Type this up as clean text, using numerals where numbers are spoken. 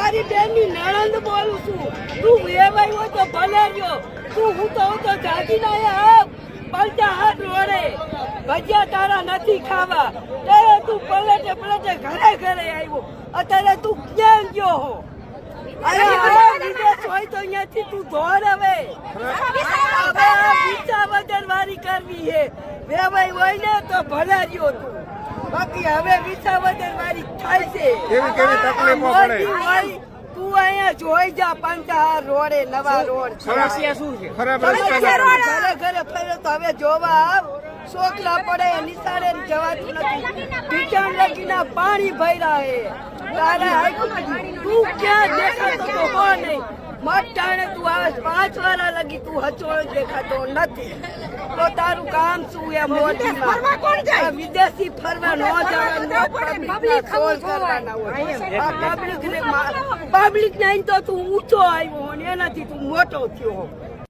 તારી બેનની નણંદ બોલું છું. તું વેવાઈ હોય તો ભલે રહ્યો. તું હું તો જાગી ના આવ. પલટા હાથ રોડે ભજીયા તારા નથી ખાવા. ત્યારે તું પલટે ઘરે આવ્યો. અત્યારે તું ક્યાં ગયો હો? અરે વિદેશ હોય તો અહીંયાથી તું દોડ હવે. વિસાવદર વારી કરવી હે. વેવાઈ હોય ને તો ભલે રહ્યો તું. બાકી હવે વિસાવદર વારી થાય છે. કેવી તકલીફો પડે? તું અહીંયા જોઈ જા. પંચાહાર રોડે નવા રોડ સમસ્યા શું છે? ખરાબ રસ્તા ઘરે ફરે તો હવે જોવા આવ. છોકરા પડે નિશાળે જવાતું નથી. ટીચર લગીના પાણી ભર્યા હે. તારા તું ક્યાં દેખાતો તો હો નહીં. મટાણે તું આવે 5 વાર લગી તું હચોળ દેખાતો નથી. તો તારું કામ શું એ મોટીમાં વિદેશી ફરવા ન જવાનું. પબ્લિક નહીં તો તું ઊંચો આવ્યો ને એનાથી તું મોટો થયો.